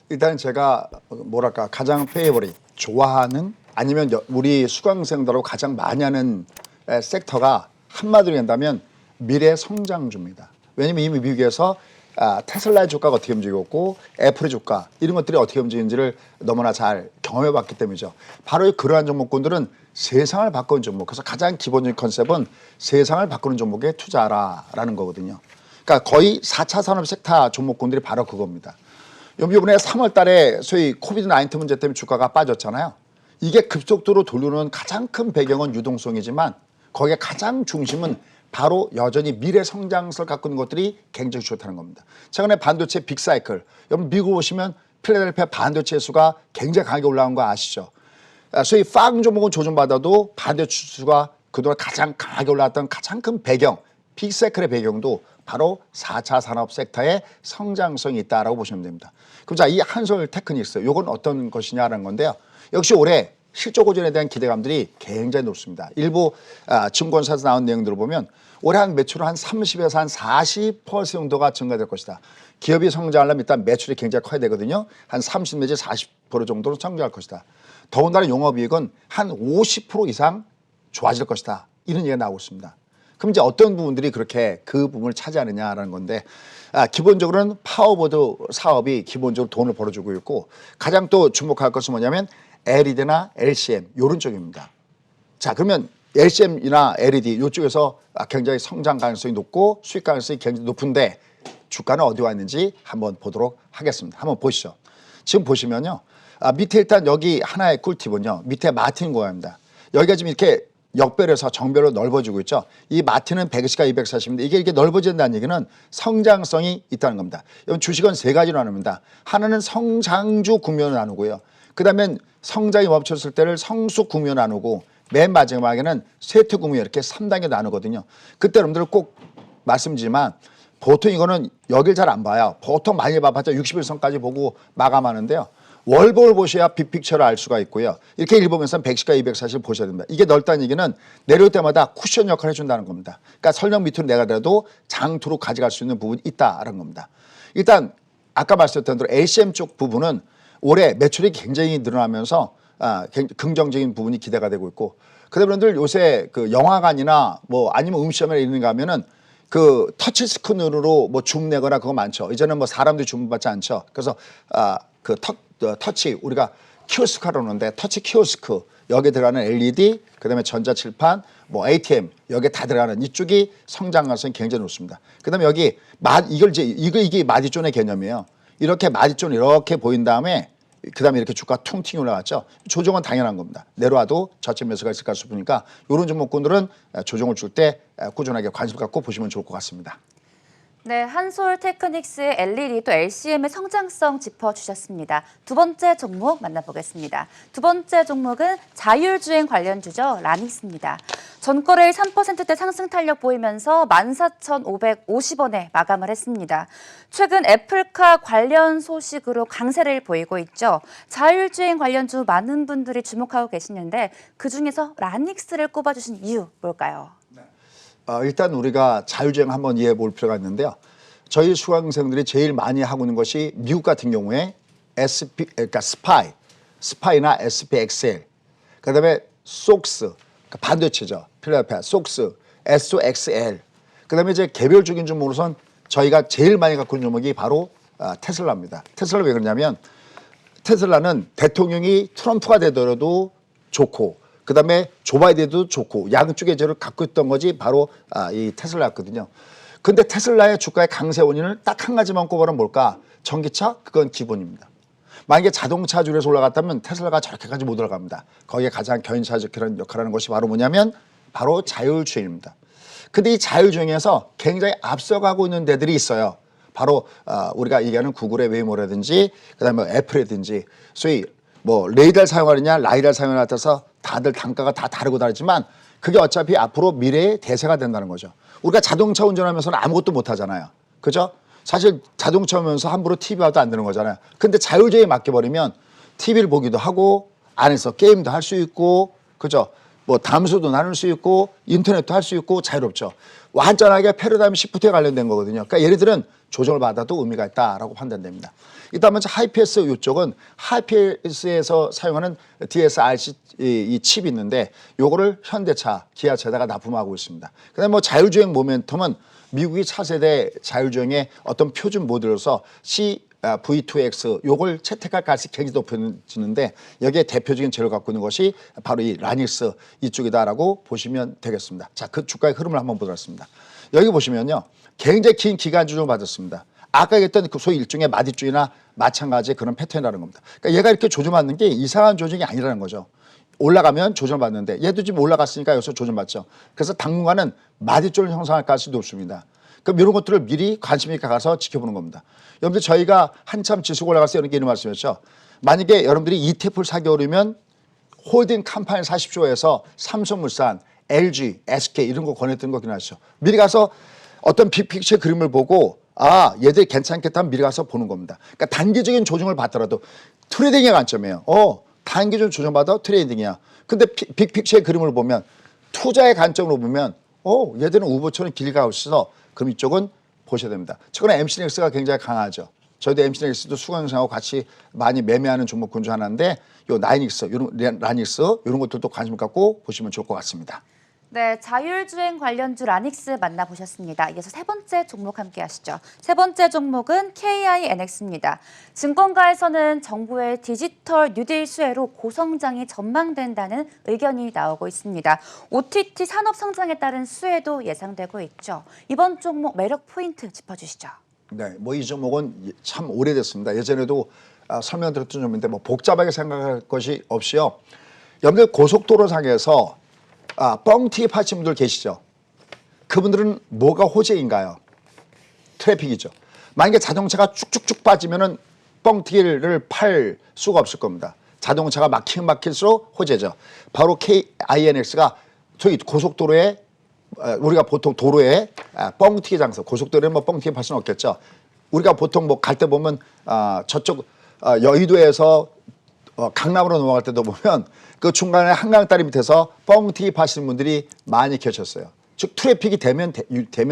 일단 제가 뭐랄까 가장 페이버릿 좋아하는 아니면 우리 수강생들하고 가장 많이 하는 섹터가 한마디로 한다면 미래 성장주입니다. 왜냐면 이미 미국에서 테슬라의 주가가 어떻게 움직였고 애플의 주가 이런 것들이 어떻게 움직이는지를 너무나 잘 경험해 봤기 때문이죠. 바로 그러한 종목군들은 세상을 바꾸는 종목. 그래서 가장 기본적인 컨셉은 세상을 바꾸는 종목에 투자하라라는 거거든요. 그러니까 거의 4차 산업 섹터 종목군들이 바로 그겁니다. 이번에 3월 달에 소위 코비드-19 문제 때문에 주가가 빠졌잖아요. 이게 급속도로 돌리는 가장 큰 배경은 유동성이지만 거기에 가장 중심은 바로 여전히 미래 성장성을 갖고 있는 것들이 굉장히 좋다는 겁니다. 최근에 반도체 빅사이클, 여러분 미국 오시면 필라델피아 반도체 수가 굉장히 강하게 올라온 거 아시죠? 소위 빵 종목은 조정받아도 반도체 수가 그동안 가장 강하게 올라왔던 가장 큰 배경, 빅사이클의 배경도 바로 4차 산업 섹터의 성장성이 있다라고 보시면 됩니다. 그럼 자, 이 한솔 테크닉스, 이건 어떤 것이냐라는 건데요. 역시 올해 실적 호전에 대한 기대감들이 굉장히 높습니다. 일부 증권사에서 나온 내용들을 보면 올해 한 매출은 한 30에서 한 40% 정도가 증가될 것이다. 기업이 성장하려면 일단 매출이 굉장히 커야 되거든요. 한 30 내지 40% 정도로 성장할 것이다. 더군다나 영업이익은 한 50% 이상 좋아질 것이다. 이런 얘기가 나오고 있습니다. 그럼 이제 어떤 부분들이 그렇게 그 부분을 차지하느냐라는 건데 기본적으로는 파워보드 사업이 기본적으로 돈을 벌어주고 있고 가장 또 주목할 것은 뭐냐면 LED나 LCM 이런 쪽입니다. 자, 그러면 LCM이나 LED 이쪽에서 굉장히 성장 가능성이 높고 수익 가능성이 굉장히 높은데 주가는 어디 와 있는지 한번 보도록 하겠습니다. 한번 보시죠. 지금 보시면요. 밑에 일단 여기 하나의 꿀팁은요. 밑에 마틴 고야입니다. 여기가 지금 이렇게 역별에서 정별로 넓어지고 있죠. 이 마틴은 120과 240인데 이게 넓어진다는 얘기는 성장성이 있다는 겁니다. 이건 주식은 세 가지로 나눕니다. 하나는 성장주 국면을 나누고요. 그 다음엔 성장이 멈췄을 때를 성숙 국면을 나누고 맨 마지막에는 쇠퇴 국면 이렇게 3단계 나누거든요. 그때 여러분들 꼭 말씀드리지만 보통 이거는 여길 잘 안 봐요. 보통 많이 봐봤자 61선까지 보고 마감하는데요. 월봉을 보셔야 빅픽처를 알 수가 있고요. 이렇게 일보면서 110과 240 보셔야 됩니다. 이게 넓다는 얘기는 내려올 때마다 쿠션 역할을 해준다는 겁니다. 그러니까 설령 밑으로 내가더라도 장투로 가져갈 수 있는 부분이 있다는 겁니다. 일단 아까 말씀드렸던 대로 LCM 쪽 부분은 올해 매출이 굉장히 늘어나면서 긍정적인 부분이 기대가 되고 있고 그다음에 여러분들 요새 그 영화관이나 뭐 아니면 음식점에 있는 가 하면은 그 터치 스크린으로 뭐 줌 내거나 그거 많죠. 이제는 뭐 사람들이 줌 받지 않죠. 그래서 그 터치 우리가 키오스크라고 하는데 터치 키오스크 여기에 들어가는 LED 그다음에 전자칠판 뭐 ATM 여기에 다 들어가는 이쪽이 성장 가능성이 굉장히 높습니다. 그다음에 여기 이게 마디존의 개념이에요. 이렇게 마디존 이렇게 보인 다음에 그다음에 이렇게 주가 퉁 튀어 올라갔죠. 조정은 당연한 겁니다. 내려와도 저점 매수가 있을까 싶으니까 이런 종목군들은 조정을 줄 때 꾸준하게 관심 갖고 보시면 좋을 것 같습니다. 네, 한솔 테크닉스의 LED 또 LCM의 성장성 짚어주셨습니다. 두 번째 종목 만나보겠습니다. 두 번째 종목은 자율주행 관련주죠. 라닉스입니다. 전거래일 3%대 상승 탄력 보이면서 14,550원에 마감을 했습니다. 최근 애플카 관련 소식으로 강세를 보이고 있죠. 자율주행 관련주 많은 분들이 주목하고 계시는데 그중에서 라닉스를 꼽아주신 이유 뭘까요? 일단 우리가 자율주행 한번 이해해 볼 필요가 있는데요. 저희 수강생들이 제일 많이 하고 있는 것이 미국 같은 경우에 그러니까 스파이나 SPXL, 그다음에 속스, 그러니까 반도체죠. 필라델피아, 속스, SOXL. 그다음에 이제 개별적인 종목으로선 저희가 제일 많이 갖고 있는 종목이 바로 테슬라입니다. 테슬라 왜 그러냐면 테슬라는 대통령이 트럼프가 되더라도 좋고 그다음에 조 바이든도 좋고 양쪽의 저를 갖고 있던 거지 바로 이 테슬라였거든요. 근데 테슬라의 주가의 강세 원인을 딱 한 가지만 꼽아는 뭘까? 전기차? 그건 기본입니다. 만약에 자동차주에서 올라갔다면 테슬라가 저렇게까지 못 올라갑니다. 거기에 가장 견인차적 그런 역할을 하는 것이 바로 뭐냐면 바로 자율주행입니다. 근데 이 자율주행에서 굉장히 앞서가고 있는 데들이 있어요. 바로 우리가 얘기하는 구글의 웨이모라든지 그다음에 애플이든지 소위 뭐 레이더를 사용하느냐 라이더를 사용하느냐에 따라서 다들 단가가 다 다르고 다르지만 그게 어차피 앞으로 미래의 대세가 된다는 거죠. 우리가 자동차 운전하면서는 아무것도 못 하잖아요. 그죠? 사실 자동차 오면서 함부로 TV 봐도 안 되는 거잖아요. 근데 자율주행에 맡겨버리면 TV를 보기도 하고 안에서 게임도 할 수 있고 그죠? 뭐 담수도 나눌 수 있고 인터넷도 할 수 있고 자유롭죠. 완전하게 패러다임 시프트에 관련된 거거든요. 그러니까 얘네들은 조정을 받아도 의미가 있다라고 판단됩니다. 일단 먼저 하이패스 이쪽은 하이패스에서 사용하는 DSRC 이 칩이 있는데 요거를 현대차, 기아차에다가 납품하고 있습니다. 그다음에 뭐 자율주행 모멘텀은 미국이 차세대 자율주행의 어떤 표준 모델로서 V2X 요걸 채택할 가능성이 굉장히 높아지는데 여기에 대표적인 재료를 갖고 있는 것이 바로 이 라닉스 이쪽이다라고 보시면 되겠습니다. 자, 그 주가의 흐름을 한번 보도록 하겠습니다. 여기 보시면요. 굉장히 긴 기간 조정을 받았습니다. 아까 얘기했던 그 소위 일종의 마디줄이나 마찬가지의 그런 패턴이라는 겁니다. 그러니까 얘가 이렇게 조정받는 게 이상한 조정이 아니라는 거죠. 올라가면 조정받는데 얘도 지금 올라갔으니까 여기서 조정받죠. 그래서 당분간은 마디줄을 형성할 가능성이 높습니다. 그럼 이런 것들을 미리 관심 있게 가서 지켜보는 겁니다. 여러분들 저희가 한참 지수가 올라갈 때 이런 게 이런 말씀이었죠. 만약에 여러분들이 ETF를 사기 어려우면 홀딩 컴파니 사십시오 해서 삼성물산, LG, SK 이런 거 권했던 거 기억나시죠? 미리 가서 어떤 빅픽처의 그림을 보고 아 얘들이 괜찮겠다 하면 미리 가서 보는 겁니다. 그러니까 단기적인 조정을 받더라도 트레이딩의 관점이에요. 단기적인 조정받아 트레이딩이야. 근데 빅픽처의 그림을 보면 투자의 관점으로 보면 얘들은 우보처럼 길게 가고 있어서 그럼 이쪽은 보셔야 됩니다. 최근에 MC넥스가 굉장히 강하죠. 저희도 MC넥스도 수강생하고 같이 많이 매매하는 종목군 중 하나인데 요 나이닉스, 라닉스 이런 것들도 관심 갖고 보시면 좋을 것 같습니다. 네, 자율주행 관련주 라닉스 만나보셨습니다. 이어서 세 번째 종목 함께 하시죠. 세 번째 종목은 KINX입니다. 증권가에서는 정부의 디지털 뉴딜 수혜로 고성장이 전망된다는 의견이 나오고 있습니다. OTT 산업 성장에 따른 수혜도 예상되고 있죠. 이번 종목 매력 포인트 짚어주시죠. 네, 뭐 이 종목은 참 오래됐습니다. 예전에도 설명드렸던 종목인데 뭐 복잡하게 생각할 것이 없이요. 여러분들 고속도로상에서 뻥튀기 파신 분들 계시죠? 그분들은 뭐가 호재인가요? 트래픽이죠. 만약에 자동차가 쭉쭉쭉 빠지면은 뻥튀기를 팔 수가 없을 겁니다. 자동차가 막힐수록 호재죠. 바로 KINX가 저희 고속도로에 우리가 보통 도로에 뻥튀기 장소, 고속도로에 뭐 뻥튀기 팔 수는 없겠죠. 우리가 보통 뭐 갈 때 보면 저쪽 여의도에서 강남으로 넘어갈 때도 보면 그 중간에 한강다리 밑에서 뻥튀기 파시는 분들이 많이 계셨어요. 즉 트래픽이 되면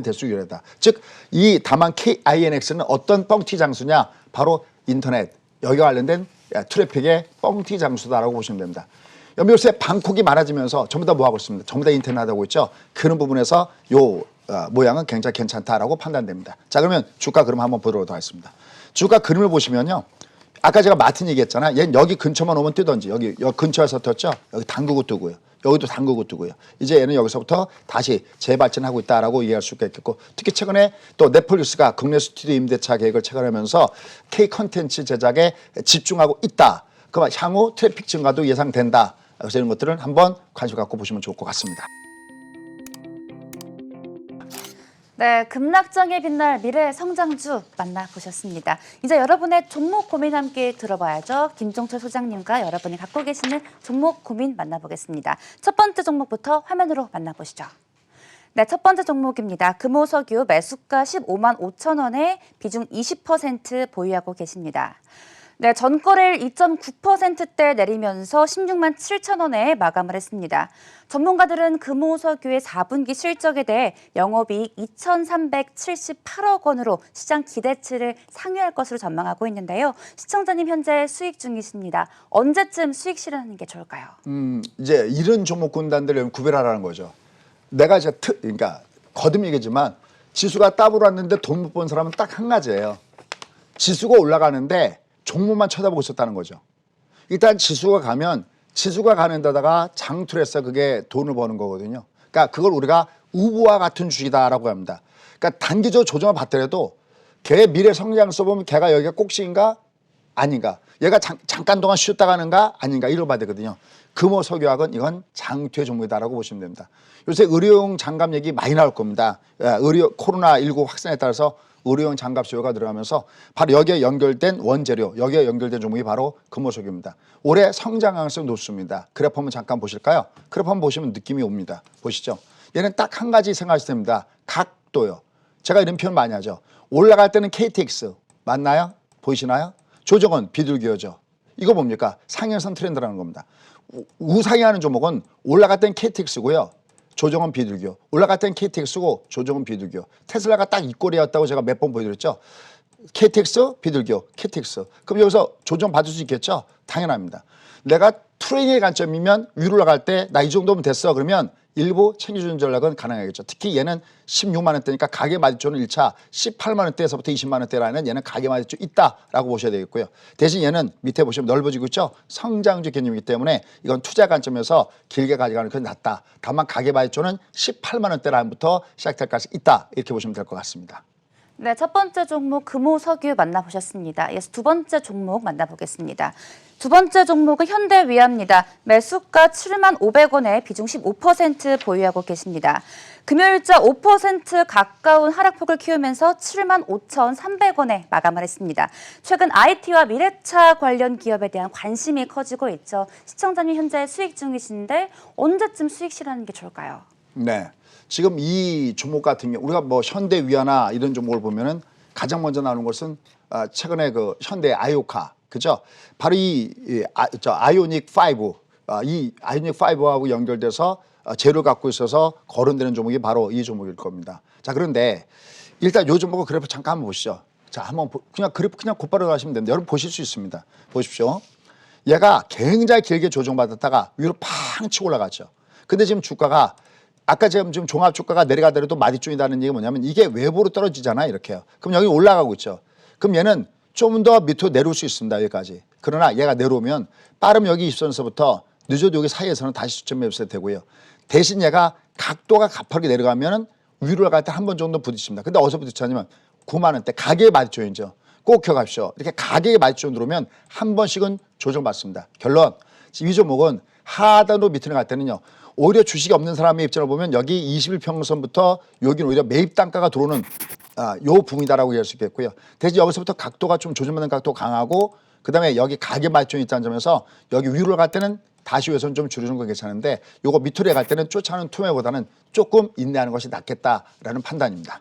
될수록 유리하다. 즉 이 다만 KINX는 어떤 뻥튀기 장소냐? 바로 인터넷 여기와 관련된 트래픽의 뻥튀기 장소다라고 보시면 됩니다. 요새 방콕이 많아지면서 전부 다 뭐하고 있습니다. 전부 다 인터넷 하고 있죠. 그런 부분에서 요 모양은 굉장히 괜찮다라고 판단됩니다. 자, 그러면 주가 그림 한번 보도록 하겠습니다. 주가 그림을 보시면요. 아까 제가 마틴 얘기했잖아요. 얘는 여기 근처만 오면 뜨던지 여기 근처에서 떴죠. 여기 담그고 뜨고요. 여기도 담그고 뜨고요. 이제 얘는 여기서부터 다시 재발전하고 있다라고 이해할 수가 있겠고 특히 최근에 또 넷플릭스가 국내 스튜디오 임대차 계획을 체결하면서 K 컨텐츠 제작에 집중하고 있다. 그럼 향후 트래픽 증가도 예상된다. 그래서 이런 것들은 한번 관심 갖고 보시면 좋을 것 같습니다. 네, 급락장에 빛날 미래 성장주 만나보셨습니다. 이제 여러분의 종목 고민 함께 들어봐야죠. 김종철 소장님과 여러분이 갖고 계시는 종목 고민 만나보겠습니다. 첫 번째 종목부터 화면으로 만나보시죠. 네, 첫 번째 종목입니다. 금호석유 매수가 15만 5천 원에 비중 20% 보유하고 계십니다. 네, 전거래일 2.9%대 내리면서 16만 7천 원에 마감을 했습니다. 전문가들은 금호석유의 4분기 실적에 대해 영업이익 2,378억 원으로 시장 기대치를 상회할 것으로 전망하고 있는데요. 시청자님 현재 수익 중이십니다. 언제쯤 수익 실현하는 게 좋을까요? 이제 이런 종목 군단들을 구별하라는 거죠. 내가 이제 그러니까 거듭 얘기지만 지수가 따블 왔는데 돈 못 번 사람은 딱 한 가지예요. 지수가 올라가는데 종목만 쳐다보고 있었다는 거죠. 일단 지수가 가면 지수가 가는 데다가 장투를 해서 그게 돈을 버는 거거든요. 그러니까 그걸 우리가 우부와 같은 주의다라고 합니다. 그러니까 단기적 조정을 받더라도 걔의 미래 성장성 보면 걔가 여기가 꼭지인가 아닌가, 얘가 잠깐 동안 쉬었다 가는가 아닌가 이걸 봐야 되거든요. 금호석유학은 이건 장투의 종목이다라고 보시면 됩니다. 요새 의료용 장갑 얘기 많이 나올 겁니다. 코로나19 확산에 따라서 의료용 장갑 수요가 늘어나면서 바로 여기에 연결된 원재료, 여기에 연결된 종목이 바로 금호석유입니다. 올해 성장 가능성이 높습니다. 그래프 한번 잠깐 보실까요? 그래프 한번 보시면 느낌이 옵니다. 보시죠. 얘는 딱 한 가지 생각하셔야 됩니다. 각도요. 제가 이런 표현 많이 하죠. 올라갈 때는 KTX 맞나요? 보이시나요? 조정은 비둘기어죠. 이거 뭡니까? 상향선 트렌드라는 겁니다. 우상향하는 종목은 올라갈 때는 KTX고요. 조정은 비둘기요. 올라갈 때는 KTX고 조정은 비둘기요. 테슬라가 딱 이 꼴이었다고 제가 몇 번 보여드렸죠. KTX, 비둘기요. KTX. 그럼 여기서 조정 받을 수 있겠죠? 당연합니다. 내가 트레이닝의 관점이면 위로 올라갈 때 나 이 정도면 됐어. 그러면 일부 챙겨주는 전략은 가능하겠죠. 특히 얘는 16만 원대니까 가계 마디조는 1차 18만 원대에서부터 20만 원대라는 얘는 가계 마디조 있다라고 보셔야 되겠고요. 대신 얘는 밑에 보시면 넓어지고 있죠. 성장주 개념이기 때문에 이건 투자 관점에서 길게 가져가는 게 낫다. 다만 가계 마디조는 18만 원대라인부터 시작될 가능성이 있다. 이렇게 보시면 될 것 같습니다. 네, 첫 번째 종목 금호석유 만나보셨습니다. 이어서 두 번째 종목 만나보겠습니다. 두 번째 종목은 현대위아입니다. 매수가 7만 500원에 비중 15% 보유하고 계십니다. 금요일자 5% 가까운 하락폭을 키우면서 7만 5,300원에 마감을 했습니다. 최근 IT와 미래차 관련 기업에 대한 관심이 커지고 있죠. 시청자님 현재 수익 중이신데 언제쯤 수익 실하는 게 좋을까요? 네. 지금 이 종목 같은 경우 우리가 뭐 현대위아나 이런 종목을 보면은 가장 먼저 나오는 것은 최근에 그 현대 아이오카 그죠? 바로 이 아이오닉 5, 이 아이오닉 5하고 연결돼서 재료를 갖고 있어서 거론되는 종목이 바로 이 종목일 겁니다. 자, 그런데 일단 이 종목을 그래프 잠깐 한번 보시죠. 자, 한번 그냥 그래프 그냥 곧바로 가시면 됩니다. 여러분 보실 수 있습니다. 보십시오. 얘가 굉장히 길게 조정받았다가 위로 팡 치고 올라갔죠. 근데 지금 주가가 아까 지금 종합 주가가 내려가더라도 마디존이라는 얘기가 뭐냐면 이게 외부로 떨어지잖아요. 이렇게요. 그럼 여기 올라가고 있죠. 그럼 얘는 좀 더 밑으로 내려올 수 있습니다. 여기까지. 그러나 얘가 내려오면 빠르면 여기 20선에서부터 늦어도 여기 사이에서는 다시 수점 매수가 되고요. 대신 얘가 각도가 가파르게 내려가면 위로 갈 때 한 번 정도 부딪힙니다. 근데 어디서 부딪히냐면 9만 원대 가계의 마디존이죠. 꼭 기억하십시오. 이렇게 가계의 마디존 들어오면 한 번씩은 조정받습니다. 결론, 이 종목은 하단으로 밑으로 갈 때는요. 오히려 주식이 없는 사람의 입장을 보면 여기 21평선부터 여기는 오히려 매입 단가가 들어오는 요 부분이다라고 이해할 수 있겠고요. 대신 여기서부터 각도가 좀 조정받는 각도가 강하고 그다음에 여기 가계 마디존이 있다는 점에서 여기 위로 갈 때는 다시 위에서는 좀 줄이는 건 괜찮은데 요거 밑으로 갈 때는 쫓아오는 투매보다는 조금 인내하는 것이 낫겠다라는 판단입니다.